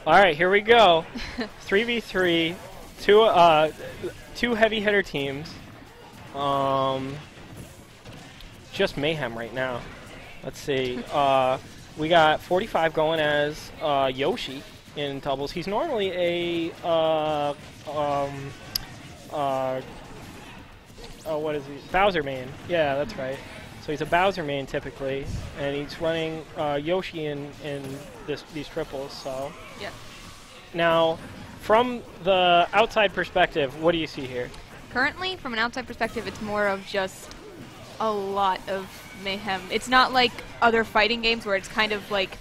All right, here we go. 3v3, two heavy hitter teams. Just mayhem right now. Let's see. We got 45 going as Yoshi in doubles. He's normally a what is he? Bowser main. Yeah, that's right. So he's a Bowser main typically, and he's running Yoshi in these triples. So yeah. Now, from the outside perspective, what do you see here? Currently, from an outside perspective, it's more of just a lot of mayhem. It's not like other fighting games where it's kind of like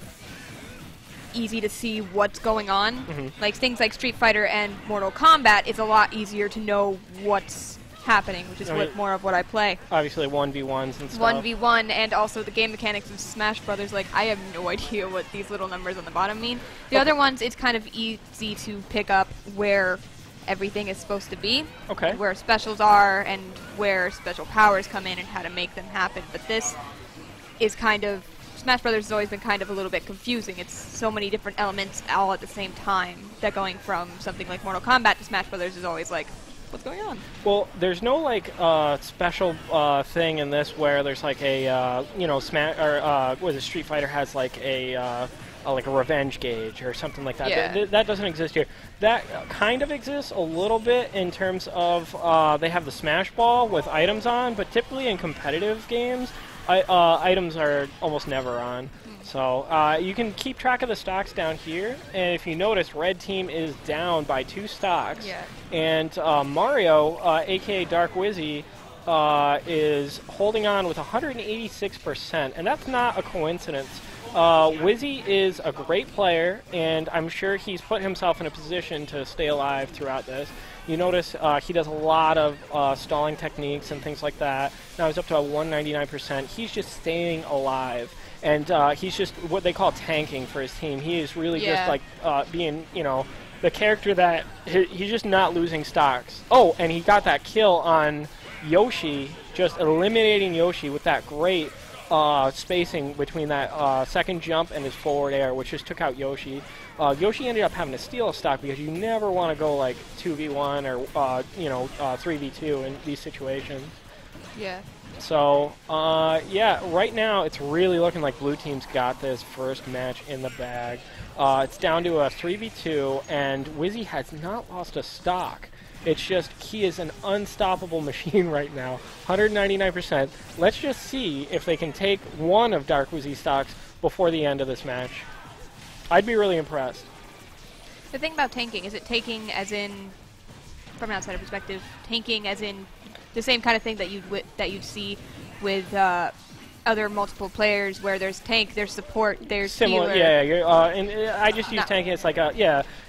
easy to see what's going on. Like things like Street Fighter and Mortal Kombat, it's a lot easier to know what's happening, which is more of what I play. Obviously 1v1s and stuff. 1v1, and also the game mechanics of Smash Brothers, like, I have no idea what these little numbers on the bottom mean. The other ones, it's kind of easy to pick up where everything is supposed to be, where specials are, and where special powers come in and how to make them happen. But this is kind of... Smash Brothers has always been kind of a little bit confusing. It's so many different elements all at the same time that going from something like Mortal Kombat to Smash Brothers is always like, what's going on? Well, there's no like special thing in this where there's like a was it Street Fighter has like a revenge gauge or something like that. Yeah. That doesn't exist here. That kind of exists a little bit in terms of they have the Smash Ball with items on, but typically in competitive games, items are almost never on. So you can keep track of the stocks down here, and if you notice, red team is down by 2 stocks. Yeah. And Mario, aka Dark Wizzy, is holding on with 186%, and that's not a coincidence. Wizzy is a great player, and I'm sure he's put himself in a position to stay alive throughout this. You notice he does a lot of stalling techniques and things like that. Now he's up to a 199%. He's just staying alive. And he's just what they call tanking for his team. He is really just like being, the character that he's just not losing stocks. Oh, and he got that kill on Yoshi, just eliminating Yoshi with that great spacing between that second jump and his forward air, which just took out Yoshi. Yoshi ended up having to steal a stock because you never want to go like 2v1 or 3v2 in these situations. Yeah. So, yeah, right now it's really looking like blue team's got this first match in the bag. It's down to a 3v2, and Wizzy has not lost a stock. It's just he is an unstoppable machine right now, 199%. Let's just see if they can take one of Dark Wizzy's stocks before the end of this match. I'd be really impressed. The thing about tanking, is it tanking as in, from an outsider perspective, tanking as in the same kind of thing that you'd see with other multiple players, where there's tank, there's support, there's similar, healer. And I just use tanking. It's like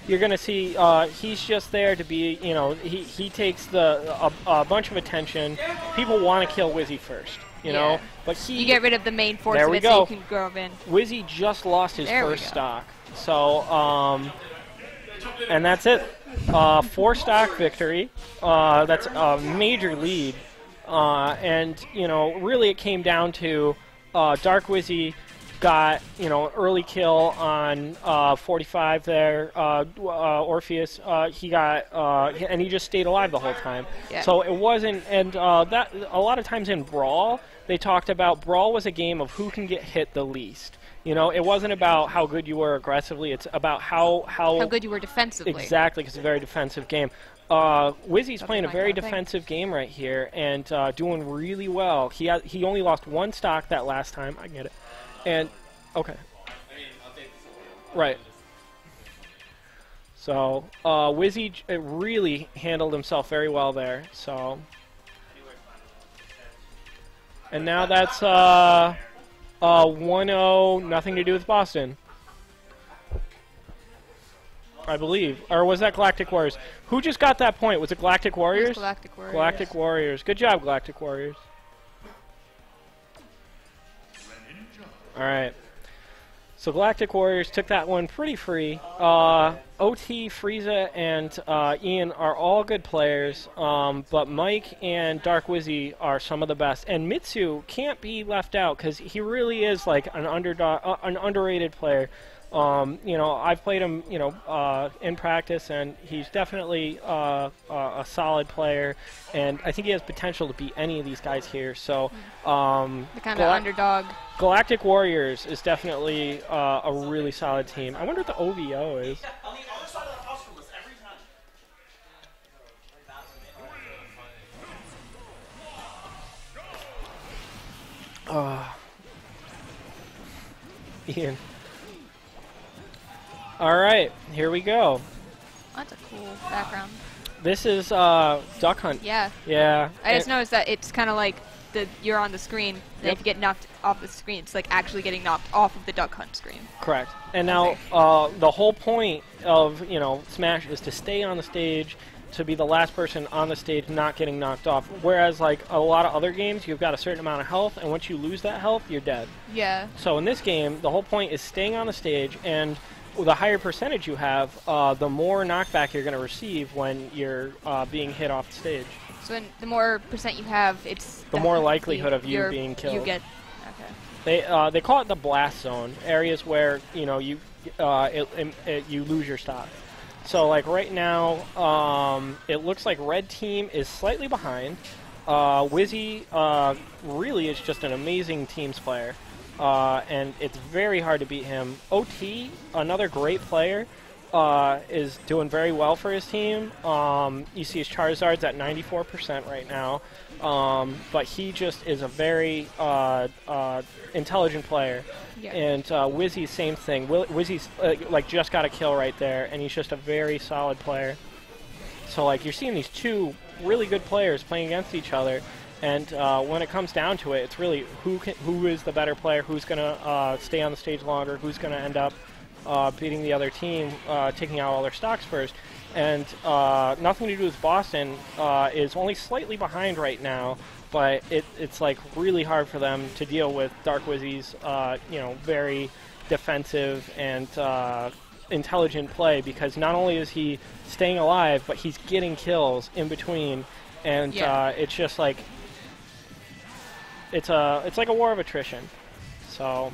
you're gonna see he's just there to be, he takes a bunch of attention. People want to kill Wizzy first, you know, but you get rid of the main force of it so you can grove in. Wizzy just lost his first stock, so and that's it. 4-stock victory. That's a major lead. And, really it came down to Dark Wizzy got, early kill on 45 there. Orpheus, he got, and he just stayed alive the whole time. Yeah. So it wasn't, and that a lot of times in Brawl, they talked about Brawl was a game of who can get hit the least. It wasn't about how good you were aggressively. It's about how good you were defensively. Exactly, because it's a very defensive game. Wizzy's playing a very defensive game right here and doing really well. He only lost 1 stock that last time. I get it. And okay. Right. So Wizzy really handled himself very well there. So, and now that's 1-0, nothing to do with Boston, I believe. Or was that Galactic Warriors? Who just got that point? Was it Galactic Warriors? It was Galactic Warriors. Galactic Warriors. Good job, Galactic Warriors. All right. So Galactic Warriors took that one pretty free. OT, Frieza, and Ian are all good players, but Mike and Dark Wizzy are some of the best. And Mitsu can't be left out because he really is like an underrated player. You know, I've played him, you know, in practice, and he's definitely a solid player. And I think he has potential to beat any of these guys here. So the kind of underdog. Galactic Warriors is definitely a really solid team. I wonder what the OVO is. Ian. All right, here we go. That's a cool background. This is Duck Hunt. Yeah. Yeah. I just noticed that it's kind of like you're on the screen, and Yep. if you get knocked off the screen, it's like actually getting knocked off of the Duck Hunt screen. Correct. And now the whole point of, you know, Smash is to stay on the stage, to be the last person on the stage not getting knocked off. Whereas, like, a lot of other games, you've got a certain amount of health, and once you lose that health, you're dead. Yeah. So in this game, the whole point is staying on the stage, and the higher percentage you have, the more knockback you're going to receive when you're being hit off the stage. So the more percent you have, it's The more likelihood of you being killed. You get. Okay. They call it the blast zone, areas where, you know, you lose your stock. So like right now, it looks like red team is slightly behind. Wizzy really is just an amazing teams player, and it's very hard to beat him. OT, another great player, is doing very well for his team. You see his Charizard's at 94% right now, but he just is a very intelligent player. Yeah. And Wizzy, same thing. Wizzy's like just got a kill right there, and he's just a very solid player. So like you're seeing these two really good players playing against each other, and when it comes down to it, it's really who is the better player, who's gonna stay on the stage longer, who's gonna end up beating the other team, taking out all their stocks first. And nothing to do with Boston is only slightly behind right now, but it's like really hard for them to deal with Dark Wizzy's you know, very defensive and intelligent play, because not only is he staying alive, but he's getting kills in between, and it's just like it's like a war of attrition. So.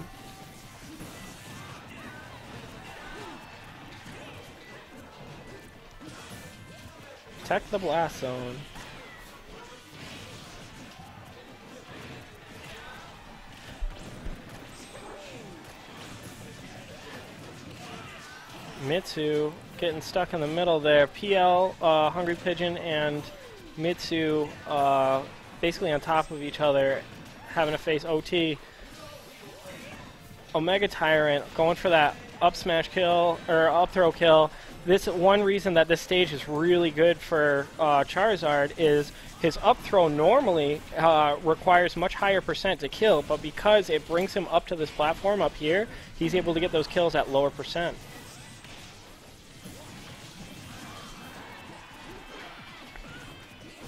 Protect the blast zone. Mitsu getting stuck in the middle there. PL, Hungry Pigeon, and Mitsu basically on top of each other, having to face OT. Omega Tyrant going for that up smash kill, or up throw kill. This one reason that this stage is really good for Charizard is his up throw normally requires much higher percent to kill, but because it brings him up to this platform up here, he's able to get those kills at lower percent.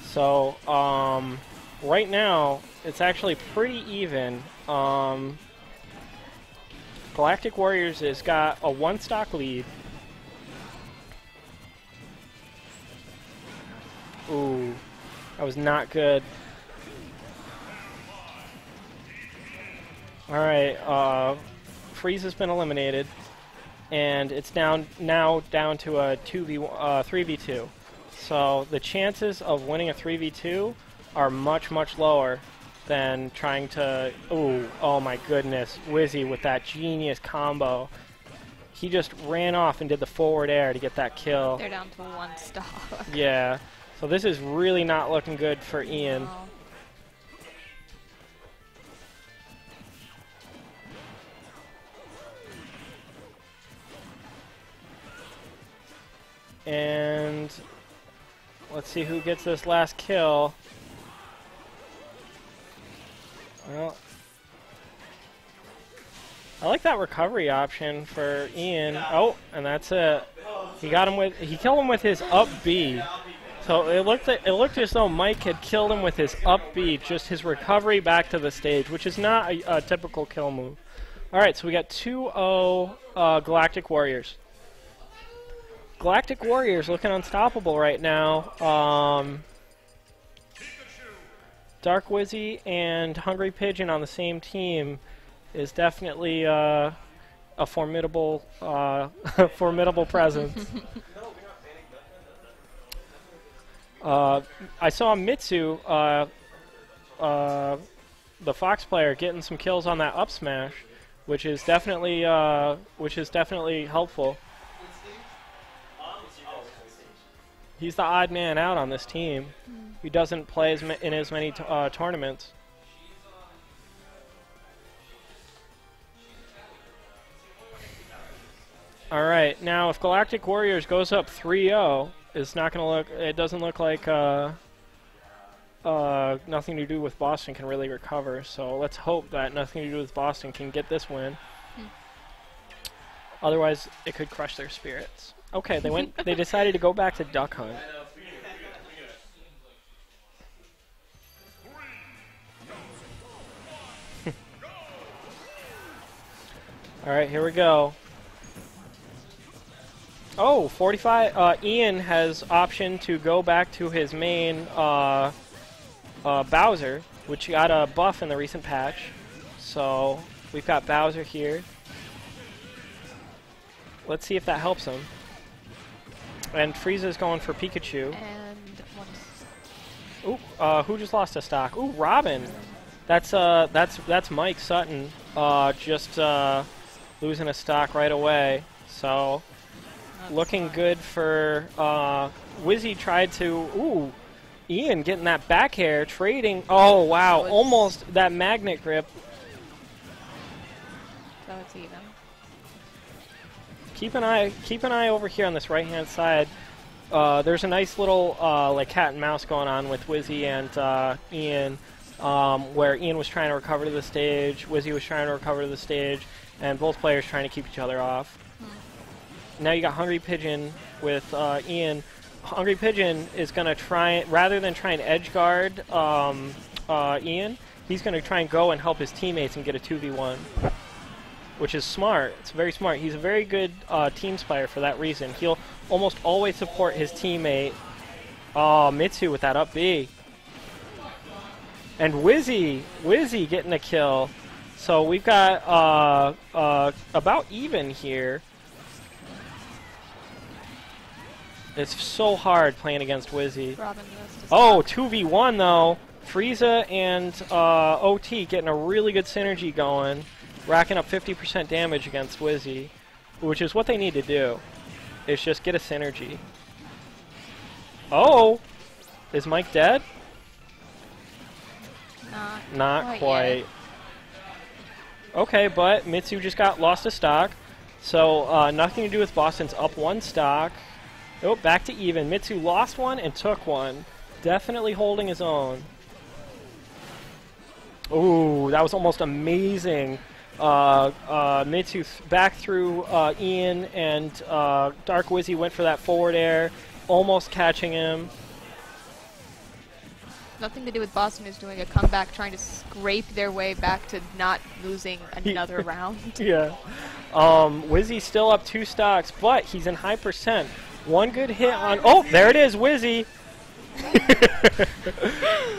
So right now it's actually pretty even. Galactic Warriors has got a 1-stock lead. Ooh, that was not good. Alright, Frieza's been eliminated, and it's now down to a 3v2. So the chances of winning a 3v2 are much, much lower than trying to... Ooh, oh my goodness, Wizzy with that genius combo. He just ran off and did the forward air to get that kill. They're down to 1 stock. Yeah. So this is really not looking good for Ian. No. And let's see who gets this last kill. Well, I like that recovery option for Ian. Oh, and that's it. He killed him with his up B. So it looked as though Mike had killed him with his up B, just his recovery back to the stage, which is not a typical kill move. All right, so we got 2-0 Galactic Warriors. Galactic Warriors looking unstoppable right now. Dark Wizzy and Hungry Pigeon on the same team is definitely a formidable, formidable presence. I saw Mitsu, the Fox player, getting some kills on that up smash, which is definitely helpful. He's the odd man out on this team. He doesn't play in as many tournaments. All right, now if Galactic Warriors goes up 3-0, it's not going to look. It doesn't look like Nothing to Do with Boston can really recover. So let's hope that Nothing to Do with Boston can get this win. Otherwise, it could crush their spirits. Okay, they went. They decided to go back to Duck Hunt. All right, here we go. Oh, 45. Ian has option to go back to his main Bowser, which got a buff in the recent patch. So we've got Bowser here. Let's see if that helps him. And Frieza's going for Pikachu. And ooh, who just lost a stock? Ooh, Robin. That's Mike Sutton. Just losing a stock right away. So looking good for Wizzy. Tried to. Ooh, Ian getting that back air, trading. Oh wow, almost that magnet grip. So it's even. Keep an eye over here on this right-hand side. There's a nice little like cat and mouse going on with Wizzy and Ian, where Ian was trying to recover to the stage, Wizzy was trying to recover to the stage, and both players trying to keep each other off. Now you got Hungry Pigeon with Ian. Hungry Pigeon is going to try, rather than try and edge guard Ian, he's going to try and go and help his teammates and get a 2v1. Which is smart. It's very smart. He's a very good teams player for that reason. He'll almost always support his teammate. Oh, Mitsu with that up B. And Wizzy getting a kill. So we've got about even here. It's so hard playing against Wizzy. Oh, 2v1 though. Frieza and OT getting a really good synergy going. Racking up 50% damage against Wizzy, which is what they need to do. Is just get a synergy. Oh! Is Mike dead? Not quite. Okay, but Mitsu just lost a stock. So Nothing to Do with Boston's up one stock. Oh, back to even. Mitsu lost one and took one. Definitely holding his own. Ooh, that was almost amazing. Mitsu back through Ian, and Dark Wizzy went for that forward air, almost catching him. Nothing to Do with Boston is doing a comeback, trying to scrape their way back to not losing another round. Yeah. Wizzy's still up 2 stocks, but he's in high percent. One good hit on... Oh, there it is, Wizzy!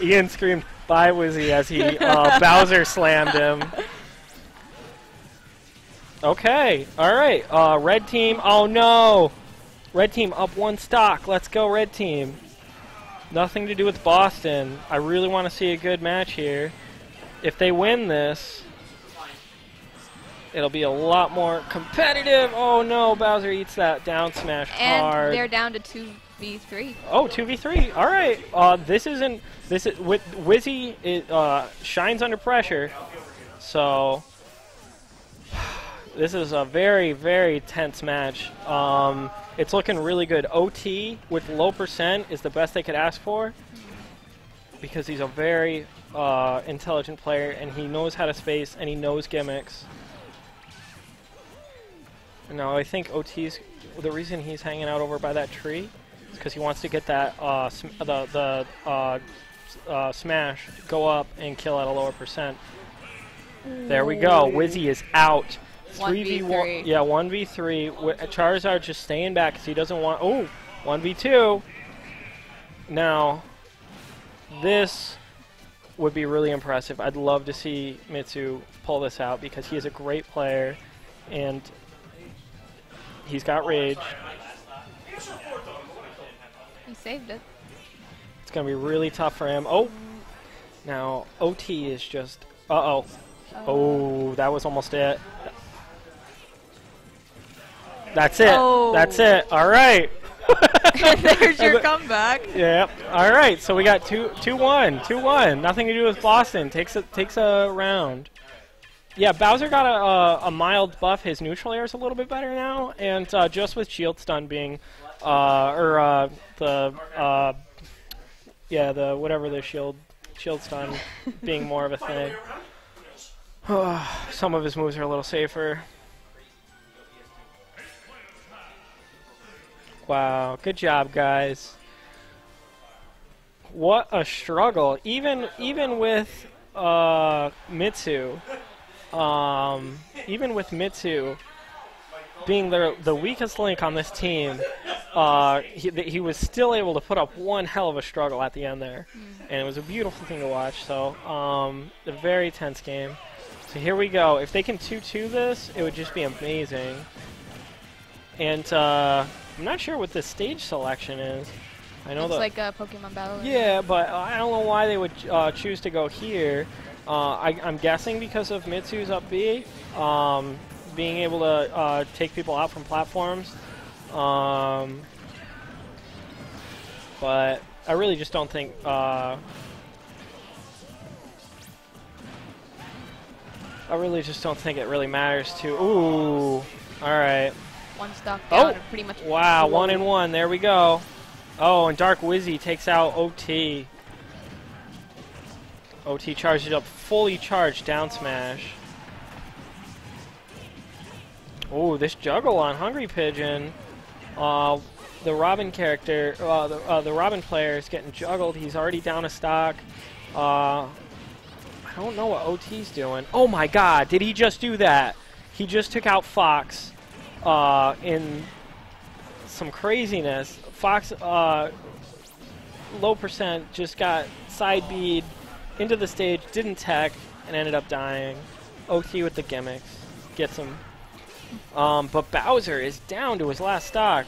Ian screamed, "Bye, Wizzy," as he Bowser slammed him. Okay, alright, red team, oh no! Red team up 1 stock, let's go red team. Nothing to Do with Boston. I really want to see a good match here. If they win this, it'll be a lot more competitive. Oh no, Bowser eats that down smash hard. And they're down to 2v3. Oh, 2v3, alright. With Wizzy, it shines under pressure, so... This is a very, very tense match. It's looking really good. OT with low percent is the best they could ask for, because he's a very intelligent player, and he knows how to space, and he knows gimmicks. Now I think OT's, the reason he's hanging out over by that tree is because he wants to get that smash, go up and kill at a lower percent. There we go. Wizzy is out. 1v3. Yeah, 1v3. Charizard just staying back because he doesn't want... Oh, 1v2. Now, this would be really impressive. I'd love to see Mitsu pull this out because he is a great player and he's got rage. He saved it. It's going to be really tough for him. Oh, now OT is just... Uh-oh. Oh, that was almost it. That's it. Oh. That's it. All right. There's your comeback. Yep. All right. So we got 2-1. 2-1. Nothing to do with Boston. Takes a round. Yeah, Bowser got a mild buff. His neutral air is a little bit better now, and just with shield stun being, the whatever the shield stun being more of a thing. Some of his moves are a little safer. Wow, good job, guys. What a struggle. Even with Mitsu, even with Mitsu being the weakest link on this team, he was still able to put up one hell of a struggle at the end there, and it was a beautiful thing to watch. So, a very tense game. So here we go. If they can 2-2 this, it would just be amazing. And I'm not sure what the stage selection is. I know it's like a Pokemon Battle. Yeah, but I don't know why they would choose to go here. I'm guessing because of Mitsu's up B, being able to take people out from platforms. But I really just don't think... I really just don't think it really matters to... Ooh, all right. One stock down, pretty much. Wow, 1-1. There we go. Oh, and Dark Wizzy takes out OT. OT charges up, fully charged down smash. Oh, this juggle on Hungry Pigeon. The Robin character, the Robin player is getting juggled. He's already down a stock. I don't know what OT's doing. Oh my god, did he just do that? He just took out Fox in some craziness. Fox, low percent, just got side bead into the stage, didn't tech, and ended up dying. OT with the gimmicks. Gets him. But Bowser is down to his last stock.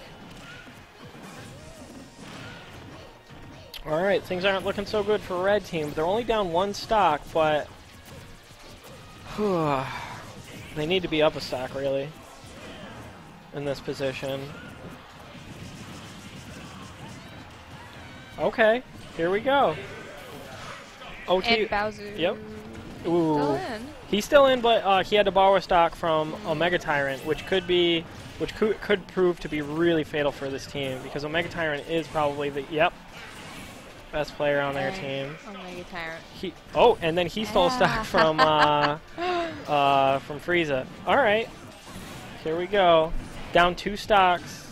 Alright, things aren't looking so good for Red Team. They're only down one stock, but they need to be up a stock, really, in this position. Okay, here we go. OT. And Bowser. Yep. Ooh. Still in. He's still in, but he had to borrow a stock from Omega Tyrant, which could prove to be really fatal for this team, because Omega Tyrant is probably the best player on their team. Omega Tyrant. And then he stole stock from Frieza. All right, here we go. Down 2 stocks.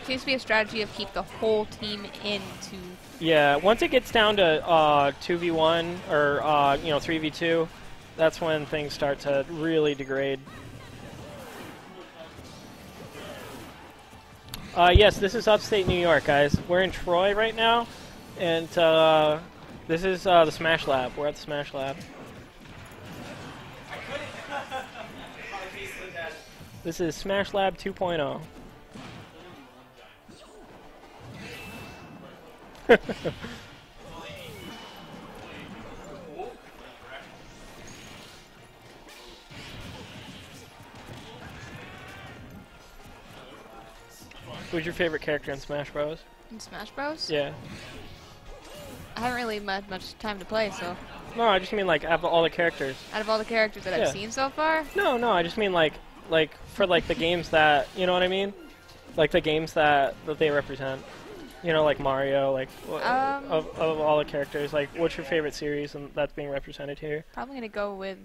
Seems to be a strategy of keep the whole team in to. Yeah, once it gets down to 2v1 or 3v2, that's when things start to really degrade. Yes, this is upstate New York, guys. We're in Troy right now, and this is the Smash Lab. We're at the Smash Lab. This is Smash Lab 2.0. Who's your favorite character in Smash Bros? In Smash Bros? Yeah. I haven't really had much time to play, so. No, I just mean like out of all the characters. Out of all the characters that I've seen so far? No, I just mean like for like the games that, you know what I mean? Like the games that they represent. You know, like Mario, like of all the characters, like what's your favorite series and that's being represented here? Probably gonna go with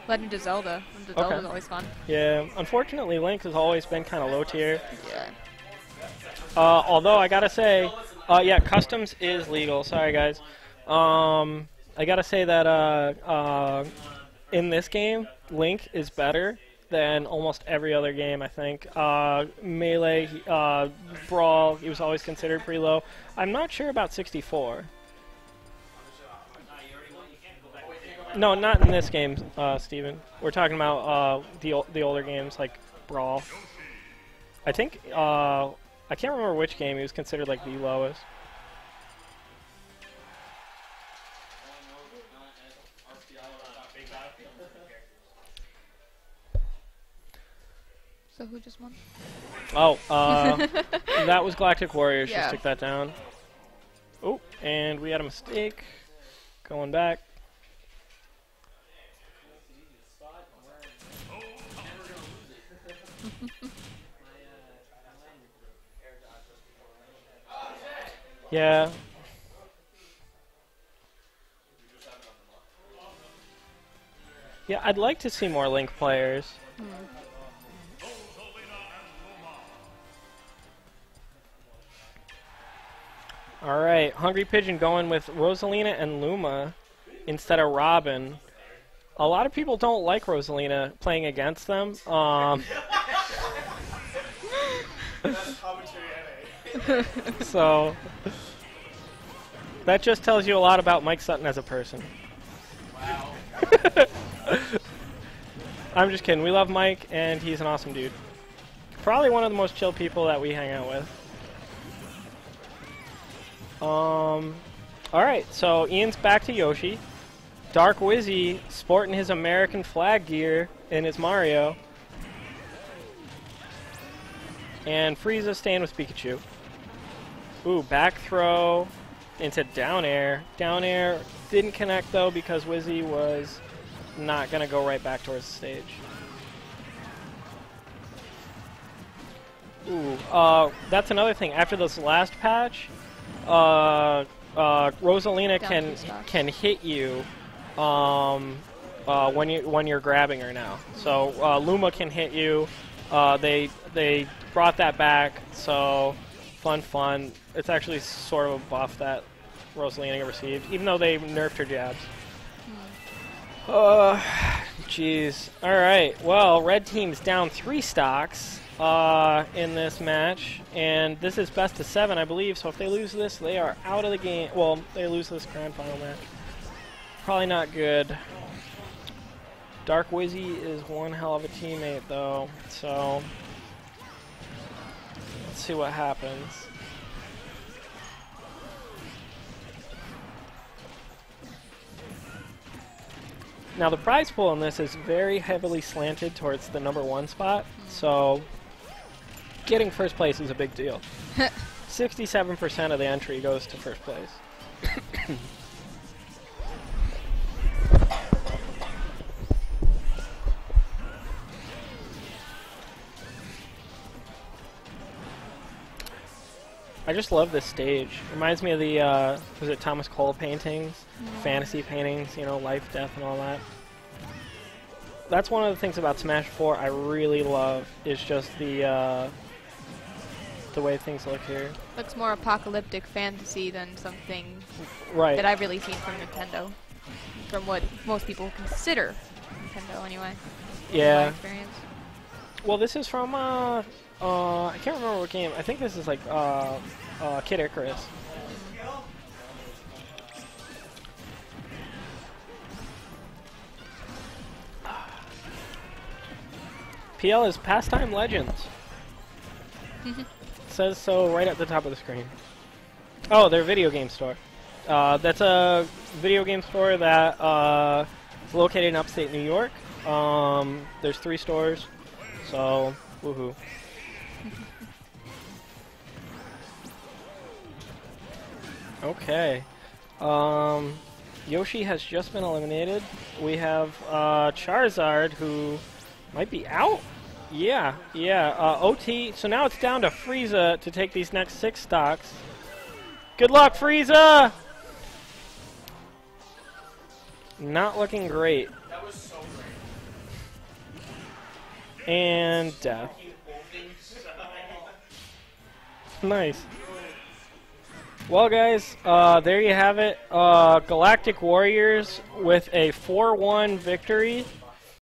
Legend of Zelda. Legend of Zelda's always fun. Yeah, unfortunately, Link has always been kind of low tier. Yeah. Although I gotta say, yeah, customs is legal. Sorry, guys. I gotta say that in this game, Link is better than almost every other game, I think. Melee, Brawl, he was always considered pretty low. I'm not sure about 64. No, not in this game, Steven. We're talking about the older games like Brawl. I think, I can't remember which game he was considered like the lowest. So who just won? Oh, that was Galactic Warriors. Yeah. Just took that down. Oh, and we had a mistake. Going back. Yeah. Yeah, I'd like to see more Link players. Alright, Hungry Pigeon going with Rosalina and Luma instead of Robin. A lot of people don't like Rosalina playing against them. So, that just tells you a lot about Mike Sutton as a person. Wow. I'm just kidding. We love Mike, and he's an awesome dude. Probably one of the most chill people that we hang out with. Alright, so Ian's back to Yoshi. Dark Wizzy sporting his American flag gear in his Mario. And Frieza staying with Pikachu. Ooh, back throw into down air. Down air didn't connect though because Wizzy was not going to go right back towards the stage. Ooh, that's another thing. After this last patch, Rosalina can hit you when you're grabbing her now. So Luma can hit you. They brought that back. So fun. It's actually sort of a buff that Rosalina received, even though they nerfed her jabs. Jeez. All right. Well, red team's down 3 stocks in this match, and this is best of 7, I believe. So if they lose this, they are out of the game. Well, they lose this grand final match. Probably not good. Dark Wizzy is one hell of a teammate, though. So let's see what happens. Now the prize pool in this is very heavily slanted towards the #1 spot, so getting first place is a big deal. 67% of the entry goes to first place. I just love this stage. Reminds me of the, was it Thomas Cole paintings? Fantasy paintings, you know, life, death, and all that. That's one of the things about Smash 4 I really love, is just the way things look here. Looks more apocalyptic fantasy than something that I've really seen from Nintendo. From what most people consider Nintendo, anyway. Yeah. In my experience. Well, this is from, I can't remember what game. I think this is like Kid Icarus. PL is Pastime Legends. Says so right at the top of the screen. Oh, their video game store. That's a video game store that is located in upstate New York. There's 3 stores, so woohoo. Okay. Yoshi has just been eliminated. We have Charizard, who might be out. Yeah. OT. So now it's down to Frieza to take these next 6 stocks. Good luck, Frieza! Not looking great. That was so great. And death. Nice. Well, guys, there you have it. Galactic Warriors with a 4-1 victory